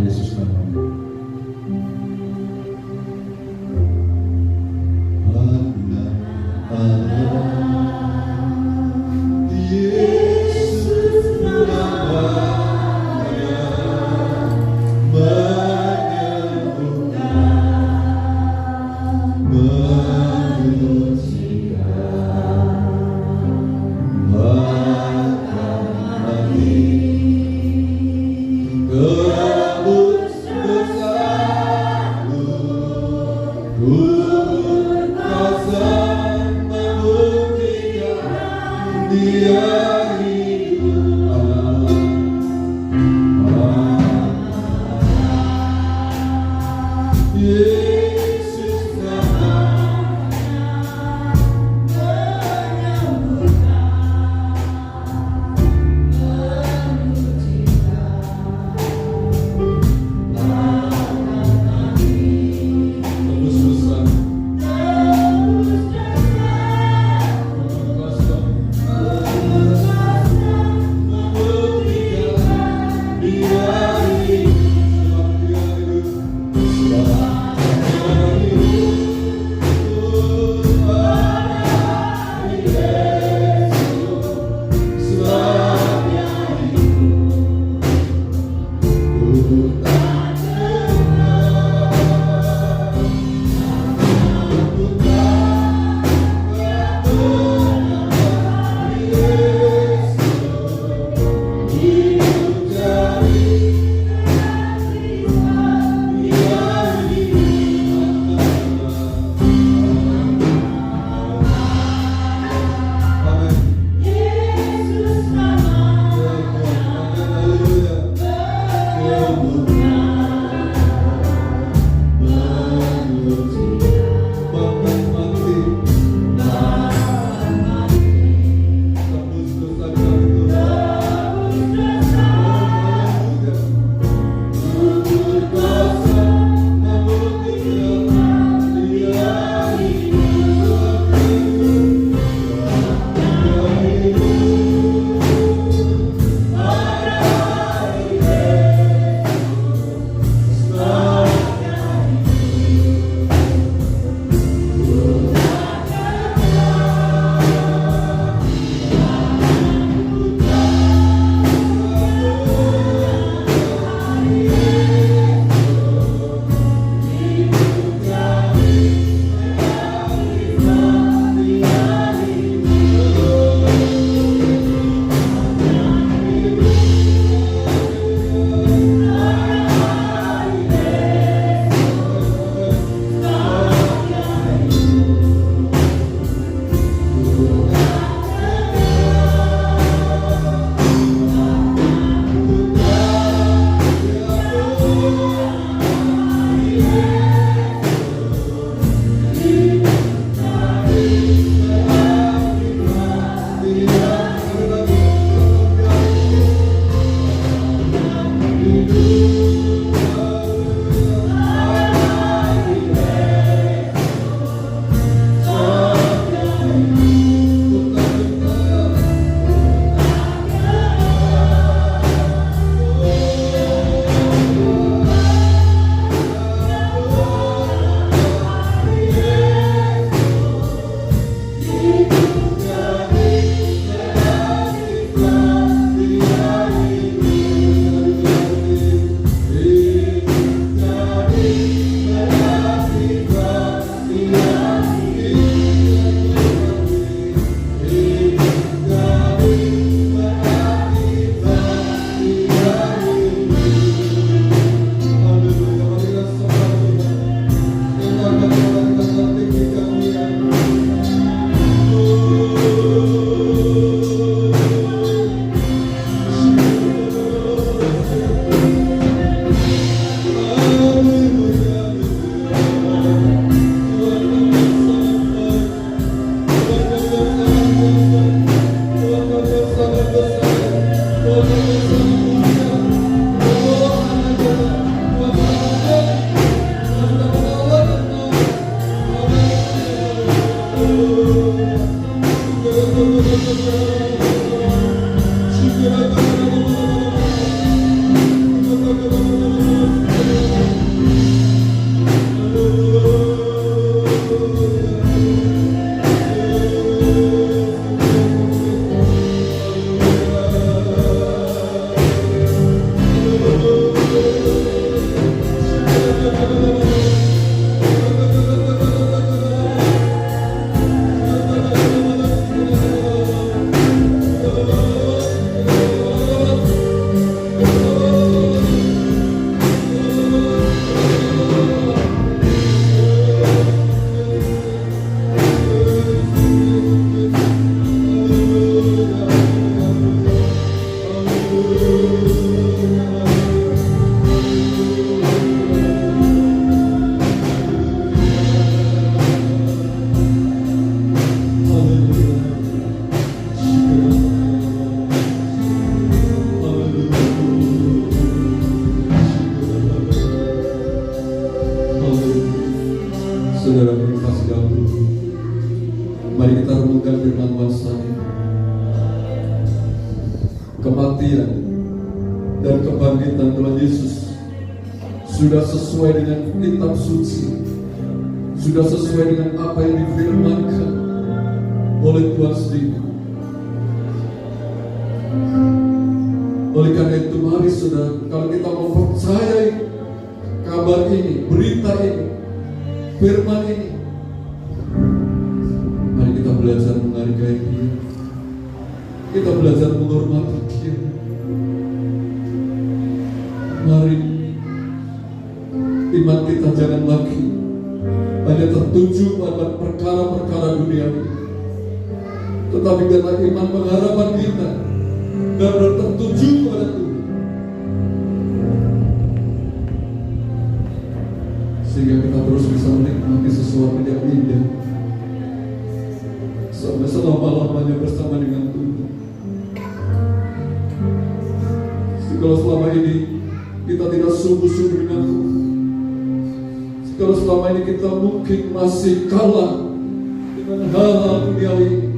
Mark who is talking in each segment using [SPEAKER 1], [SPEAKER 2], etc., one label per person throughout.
[SPEAKER 1] Yesus namanya.
[SPEAKER 2] Tebus
[SPEAKER 1] dan kebangkitan Tuhan Yesus sudah sesuai dengan kitab suci, sudah sesuai dengan apa yang difirmankan oleh Tuhan sendiri. Oleh karena itu, mari saudara, kalau kita mempercayai kabar ini, berita ini, firman ini, mari kita belajar menghargai Dia, kita belajar menghormati Dia. Mari iman kita jangan lagi hanya tertuju pada perkara-perkara dunia ini, tetapi karena iman pengharapan kita dan tertuju kepada Tuhan, sehingga kita terus bisa menikmati sesuatu yang indah sampai selama-lamanya bersama dengan Tuhan. Kalau selama ini kita tidak sungguh-sungguh dengan Tuhan, kalau selama ini kita mungkin masih kalah dengan hal-hal duniawi,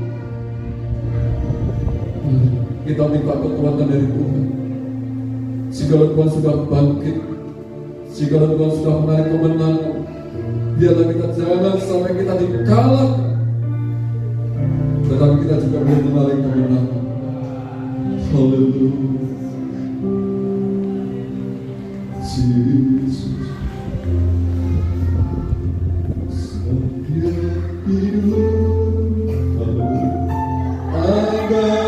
[SPEAKER 1] kita minta kekuatan dari Tuhan. Jika Tuhan sudah bangkit, jika Tuhan sudah menarik kemenangan, biarlah kita jangan sampai kita dikalahkan, tetapi kita juga boleh menarik kemenangan. Haleluya. Yesus, Dia hidup, agar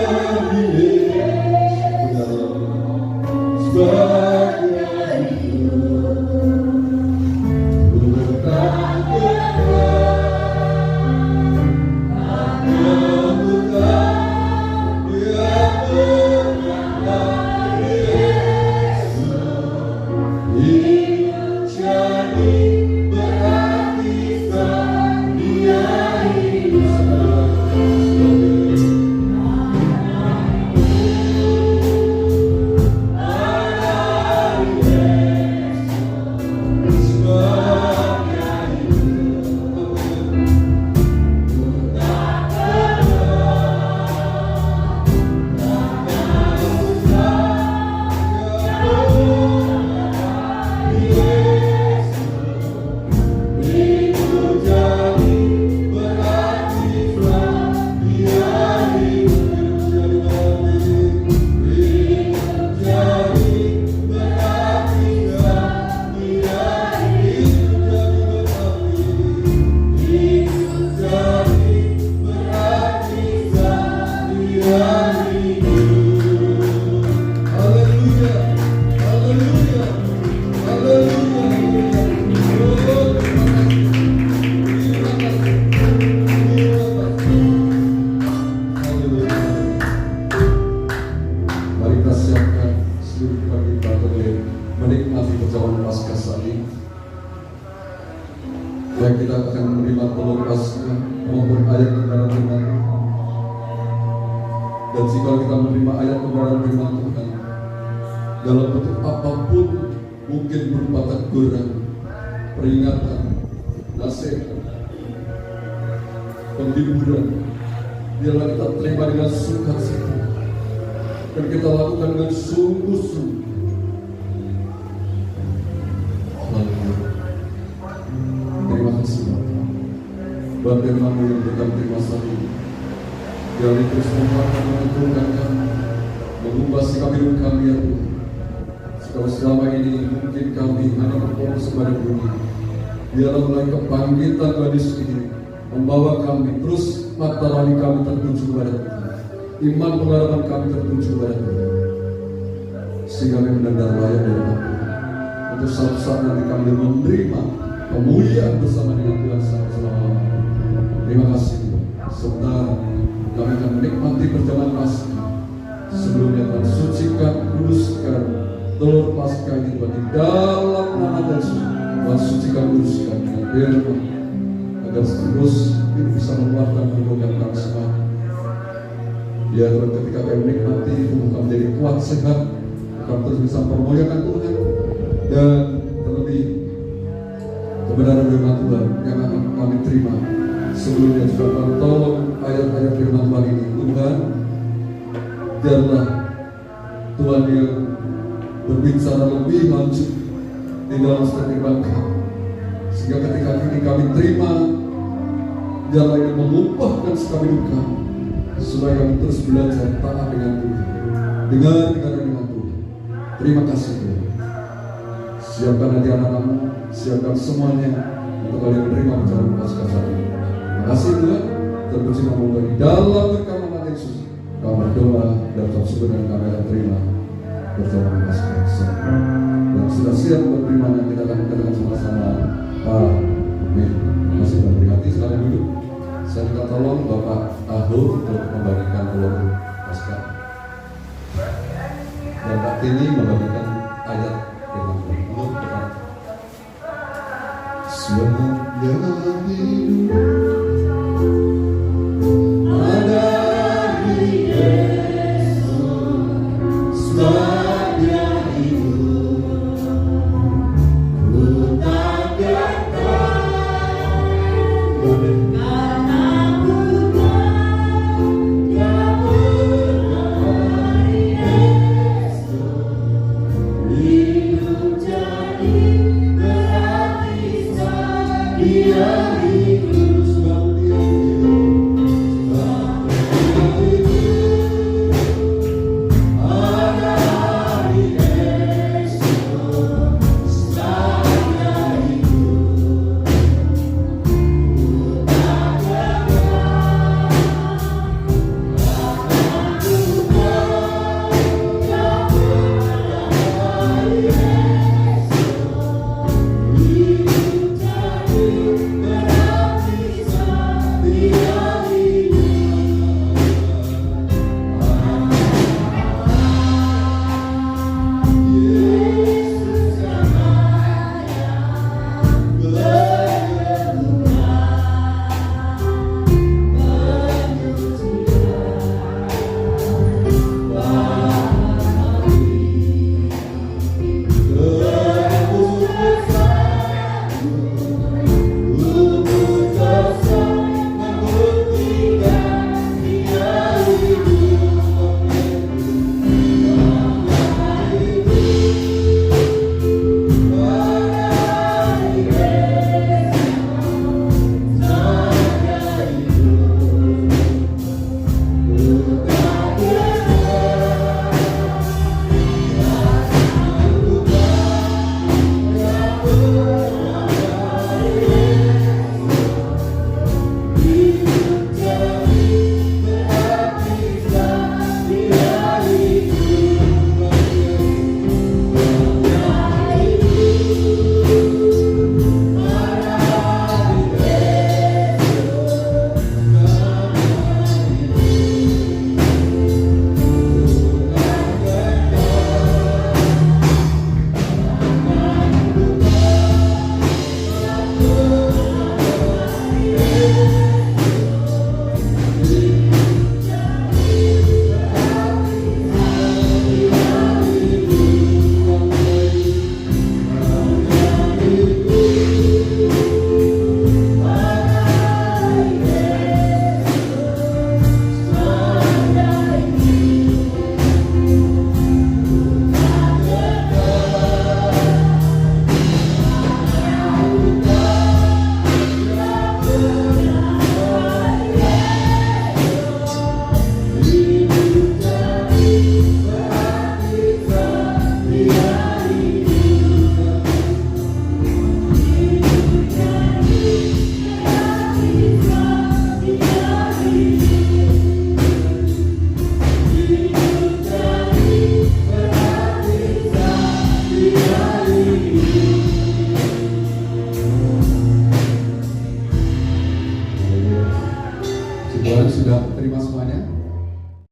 [SPEAKER 1] Dia sebagai hidup, bukan biarlah mulai kebangkitan Tuhan Yesus ini membawa kami terus, mata rohani kami tertuju kepada Tuhan, iman pengharapan kami tertuju kepada Tuhan, sehingga kami benar-benar layak dari Tuhan untuk suatu saat nanti kami menerima kemuliaan bersama dengan Tuhan sampai selama-lamanya. Terima kasih Tuhan. Sebentar kami akan menikmati perjamuan Paskah. Sebelumnya Tuhan sucikan, kuduskan telur Paskah ini Tuhan di dalam nama Yesus. Tuhan sucikan, kuduskan dengan firman, agar terus ini bisa menguatkan tubuh dan kami semua. Ya Tuhan, ketika kami menikmati tubuh kami menjadi kuat, sehat, kami terus bisa memuliakan Tuhan, dan terlebih kebenaran firman Tuhan yang akan kami terima. Sebelumnya juga Tuhan tolong ayat-ayat firman Tuhan ini Tuhan, biarlah Tuhan yang berbicara lebih lanjut di dalam setiap kami, sehingga ketika ini kami terima jalan yang melupakan sekali hidup kami, supaya kami terus belajar taat dengan Tuhan, dengar dengan Tuhan. Terima kasih Tuhan. Siapkan hati anak-anakmu, siapkan semuanya untuk kalian menerima perjalanan Paskah saat ini. Terima kasih Tuhan. Terpuji nama Tuhan di dalam berkat nama Yesus. Kami berdoa dan syukur dan kami akan terima perjalanan Paskah. Dan sudah siap untuk perimanya, kita akan katakan sama-sama amin. Masih berhati, silakan duduk. Saya minta tolong Bapak Ahul untuk membagikan telur Paskah, dan Pak Tini membagikan ayat firman Tuhan. Semuanya hidup ada di Yesus.